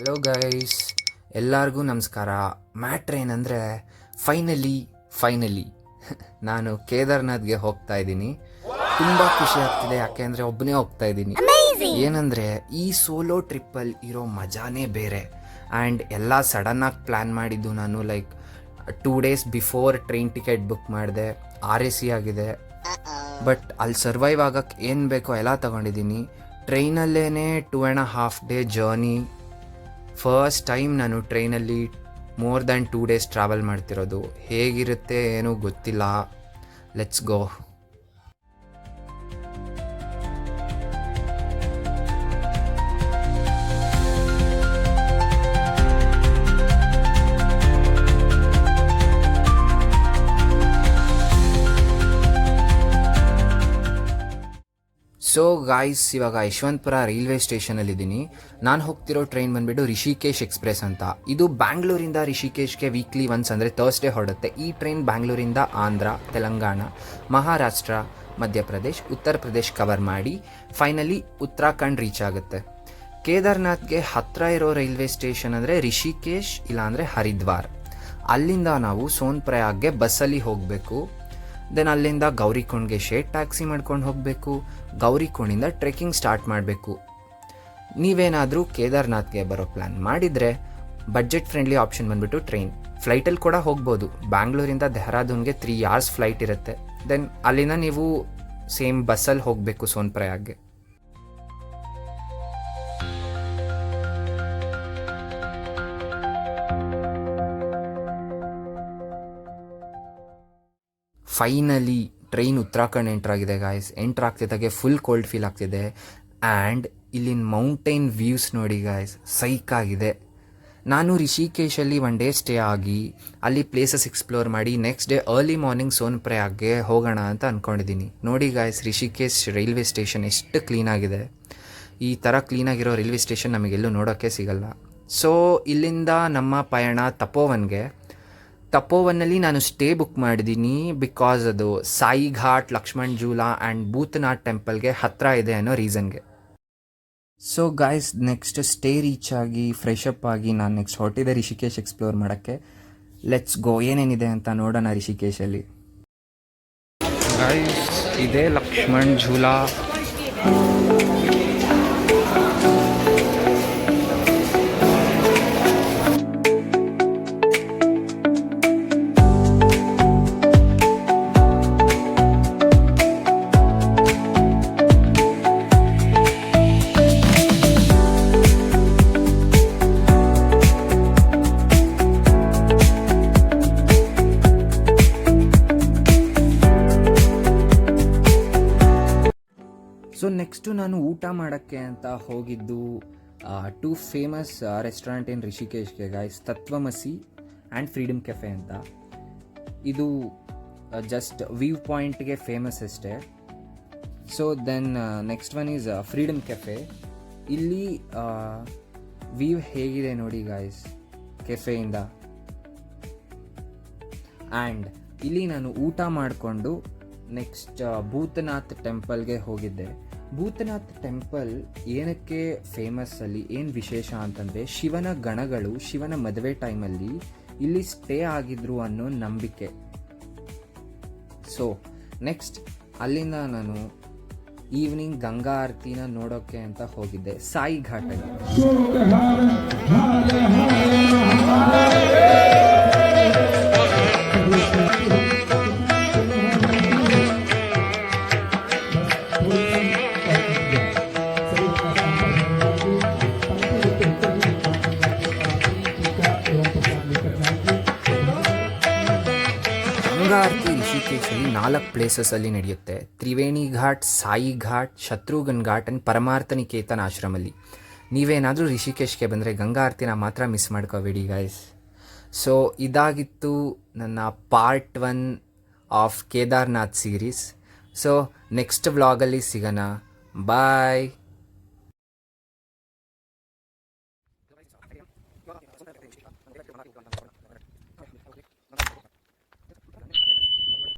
Hello guys, ಎಲ್ಲರಿಗೂ ನಮಸ್ಕಾರ. Matter ಏನಂದರೆ ಫೈನಲಿ ನಾನು ಕೇದಾರ್ನಾಥ್ಗೆ ಹೋಗ್ತಾ ಇದ್ದೀನಿ. ತುಂಬ ಖುಷಿ ಆಗ್ತಿದೆ, ಯಾಕೆ ಅಂದರೆ ಒಬ್ಬನೇ ಹೋಗ್ತಾ ಇದ್ದೀನಿ. ಏನಂದರೆ ಈ ಸೋಲೋ ಟ್ರಿಪ್ಪಲ್ಲಿ ಇರೋ ಮಜಾನೇ ಬೇರೆ. ಆ್ಯಂಡ್ ಎಲ್ಲ ಸಡನ್ನಾಗಿ ಪ್ಲ್ಯಾನ್ ಮಾಡಿದ್ದು ನಾನು. Like 2 days before train ticket book ಮಾಡಿದೆ. RAC ಆಗಿದೆ. ಬಟ್ ಅಲ್ಲಿ ಸರ್ವೈವ್ ಆಗೋಕ್ಕೆ ಏನು ಬೇಕೋ ಎಲ್ಲ ತೊಗೊಂಡಿದ್ದೀನಿ. ಟ್ರೈನಲ್ಲೇ 2.5 day ಜರ್ನಿ. ಫಸ್ಟ್ ಟೈಮ್ ನಾನು ಟ್ರೈನಲ್ಲಿ ಮೋರ್ ದ್ಯಾನ್ 2 days ಟ್ರಾವೆಲ್ ಮಾಡ್ತಿರೋದು. ಹೇಗಿರುತ್ತೆ ಏನೂ ಗೊತ್ತಿಲ್ಲ. Let's go. ಸೊ ಗಾಯ್ಸ್, ಇವಾಗ ಯಶವಂತಪುರ ರೈಲ್ವೆ ಸ್ಟೇಷನಲ್ಲಿದ್ದೀನಿ. ನಾನು ಹೋಗ್ತಿರೋ ಟ್ರೈನ್ ಬಂದುಬಿಟ್ಟು ರಿಷಿಕೇಶ್ ಎಕ್ಸ್ಪ್ರೆಸ್ ಅಂತ. ಇದು ಬ್ಯಾಂಗ್ಳೂರಿಂದ ರಿಷಿಕೇಶ್ಗೆ ವೀಕ್ಲಿ ಒನ್ಸ್ ಅಂದರೆ ಥರ್ಸ್ಡೇ ಹೊರಡುತ್ತೆ. ಈ ಟ್ರೈನ್ ಬ್ಯಾಂಗ್ಳೂರಿಂದ ಆಂಧ್ರ, ತೆಲಂಗಾಣ, ಮಹಾರಾಷ್ಟ್ರ, ಮಧ್ಯಪ್ರದೇಶ್, ಉತ್ತರ ಪ್ರದೇಶ್ ಕವರ್ ಮಾಡಿ ಫೈನಲಿ ಉತ್ತರಾಖಂಡ್ ರೀಚ್ ಆಗುತ್ತೆ. ಕೇದಾರ್ನಾಥ್ಗೆ ಹತ್ತಿರ ಇರೋ ರೈಲ್ವೆ ಸ್ಟೇಷನ್ ಅಂದರೆ ರಿಷಿಕೇಶ್ ಇಲ್ಲಾಂದರೆ ಹರಿದ್ವಾರ್. ಅಲ್ಲಿಂದ ನಾವು ಸೋನ್ಪ್ರಯಾಗ್ಗೆ ಬಸ್ಸಲ್ಲಿ ಹೋಗಬೇಕು. ದೆನ್ ಅಲ್ಲಿಂದ ಗೌರಿಕೊಂಡ್ಗೆ ಶೇರ್ ಟ್ಯಾಕ್ಸಿ ಮಾಡ್ಕೊಂಡು ಹೋಗಬೇಕು. ಗೌರಿಕೊಂಡಿಂದ ಟ್ರೆಕ್ಕಿಂಗ್ ಸ್ಟಾರ್ಟ್ ಮಾಡಬೇಕು. ನೀವೇನಾದರೂ ಕೇದಾರ್ನಾಥ್ಗೆ ಬರೋ ಪ್ಲ್ಯಾನ್ ಮಾಡಿದರೆ ಬಡ್ಜೆಟ್ ಫ್ರೆಂಡ್ಲಿ ಆಪ್ಷನ್ ಬಂದುಬಿಟ್ಟು ಟ್ರೈನ್. ಫ್ಲೈಟಲ್ಲಿ ಕೂಡ ಹೋಗ್ಬೋದು. ಬ್ಯಾಂಗ್ಳೂರಿಂದ ಡೆಹ್ರಾಡೂನ್ಗೆ 3 hours ಫ್ಲೈಟ್ ಇರುತ್ತೆ. ದೆನ್ ಅಲ್ಲಿಂದ ನೀವು ಸೇಮ್ ಬಸ್ಸಲ್ಲಿ ಹೋಗಬೇಕು ಸೋನ್ಪ್ರಯಾಗ್ಗೆ. ಫೈನಲಿ ಟ್ರೈನ್ ಉತ್ತರಾಖಂಡ್ ಎಂಟ್ರಾಗಿದೆ ಗಾಯ್ಸ್. ಎಂಟ್ರಾಗ್ತಿದ್ದಾಗೆ ಫುಲ್ ಕೋಲ್ಡ್ ಫೀಲ್ ಆಗ್ತಿದೆ. ಆ್ಯಂಡ್ ಇಲ್ಲಿನ ಮೌಂಟೇನ್ ವ್ಯೂಸ್ ನೋಡಿ ಗಾಯ್ಸ್, ಸೈಕಾಗಿದೆ. ನಾನು ರಿಷಿಕೇಶಲ್ಲಿ 1 day ಸ್ಟೇ ಆಗಿ ಅಲ್ಲಿ ಪ್ಲೇಸಸ್ ಎಕ್ಸ್ಪ್ಲೋರ್ ಮಾಡಿ ನೆಕ್ಸ್ಟ್ ಡೇ ಅರ್ಲಿ ಮಾರ್ನಿಂಗ್ ಸೋನ್ಪ್ರಯಾಗ್ಗೆ ಹೋಗೋಣ ಅಂತ ಅಂದ್ಕೊಂಡಿದ್ದೀನಿ. ನೋಡಿ ಗಾಯ್ಸ್, ರಿಷಿಕೇಶ್ ರೈಲ್ವೆ ಸ್ಟೇಷನ್ ಎಷ್ಟು ಕ್ಲೀನಾಗಿದೆ. ಈ ಥರ ಕ್ಲೀನಾಗಿರೋ ರೈಲ್ವೆ ಸ್ಟೇಷನ್ ನಮಗೆಲ್ಲೂ ನೋಡೋಕ್ಕೆ ಸಿಗಲ್ಲ. ಸೊ ಇಲ್ಲಿಂದ ನಮ್ಮ ಪಯಣ ತಪೋವನ್ನಲ್ಲಿ ನಾನು ಸ್ಟೇ ಬುಕ್ ಮಾಡಿದ್ದೀನಿ. ಬಿಕಾಸ್ ಅದು ಸಾಯಿ ಘಾಟ್, ಲಕ್ಷ್ಮಣ್ ಝೂಲಾ ಆ್ಯಂಡ್ ಭೂತನಾಥ್ ಟೆಂಪಲ್ಗೆ ಹತ್ತಿರ ಇದೆ ಅನ್ನೋ ರೀಸನ್ಗೆ. So guys, next stay reach ಆಗಿ ಫ್ರೆಶ್ ಅಪ್ ಆಗಿ ನಾನು ನೆಕ್ಸ್ಟ್ ಹೊರಟಿದೆ ರಿಷಿಕೇಶ್ ಎಕ್ಸ್ಪ್ಲೋರ್ ಮಾಡೋಕ್ಕೆ. Let's go. ಏನೇನಿದೆ ಅಂತ ನೋಡೋಣ ರಿಷಿಕೇಶಲ್ಲಿ. ಗಾಯ್ಸ್, ಇದೇ ಲಕ್ಷ್ಮಣ್ ಝೂಲಾ. ಸೊ ನೆಕ್ಸ್ಟು ನಾನು ಊಟ ಮಾಡೋಕ್ಕೆ ಅಂತ ಹೋಗಿದ್ದು 2 ಫೇಮಸ್ ರೆಸ್ಟೋರೆಂಟ್ ಇನ್ ರಿಷಿಕೇಶ್ಗೆ guys. Tattvamasi and freedom cafe ಅಂತ. ಇದು ಜಸ್ಟ್ ವ್ಯೂ ಪಾಯಿಂಟ್ಗೆ ಫೇಮಸ್ ಅಷ್ಟೇ. So then next one is freedom cafe. ಇಲ್ಲಿ ವ್ಯೂ ಹೇಗಿದೆ ನೋಡಿ ಗಾಯ್ಸ್ ಕೆಫೆಯಿಂದ. ಆ್ಯಂಡ್ ಇಲ್ಲಿ ನಾನು ಊಟ ಮಾಡಿಕೊಂಡು ನೆಕ್ಸ್ಟ್ ಭೂತನಾಥ್ ಟೆಂಪಲ್ಗೆ ಹೋಗಿದ್ದೆ. ಭೂತನಾಥ್ ಟೆಂಪಲ್ ಏನಕ್ಕೆ ಫೇಮಸ್, ಅಲ್ಲಿ ಏನು ವಿಶೇಷ ಅಂತಂದರೆ ಶಿವನ ಗಣಗಳು ಶಿವನ ಮದುವೆ ಟೈಮಲ್ಲಿ ಇಲ್ಲಿ ಸ್ಟೇ ಆಗಿದ್ರು ಅನ್ನೋ ನಂಬಿಕೆ. ಸೊ ನೆಕ್ಸ್ಟ್ ಅಲ್ಲಿಂದ ನಾನು ಈವ್ನಿಂಗ್ ಗಂಗಾ ಆರತಿನ ನೋಡೋಕ್ಕೆ ಅಂತ ಹೋಗಿದ್ದೆ ಸಾಯಿ ಘಾಟಲ್ಲಿ. ಗಂಗಾ ಆರತಿ ರಿಷಿಕೇಶಲ್ಲಿ 4 ಪ್ಲೇಸಸಲ್ಲಿ ನಡೆಯುತ್ತೆ. ತ್ರಿವೇಣಿ ಘಾಟ್, ಸಾಯಿ ಘಾಟ್, ಶತ್ರುಘ್ನ ಘಾಟ್ ಆ್ಯಂಡ್ ಪರಮಾರ್ಥನಿಕೇತನ ಆಶ್ರಮಲ್ಲಿ. ನೀವೇನಾದರೂ ರಿಷಿಕೇಶ್ಗೆ ಬಂದರೆ ಗಂಗಾ ಆರತಿನ ಮಾತ್ರ ಮಿಸ್ ಮಾಡ್ಕೋಬೇಡಿ ಗಾಯ್ಸ್. ಸೊ ಇದಾಗಿತ್ತು ನನ್ನ part 1 of Kedarnath series. So next ವ್ಲಾಗಲ್ಲಿ ಸಿಗೋಣ. ಬಾಯ್.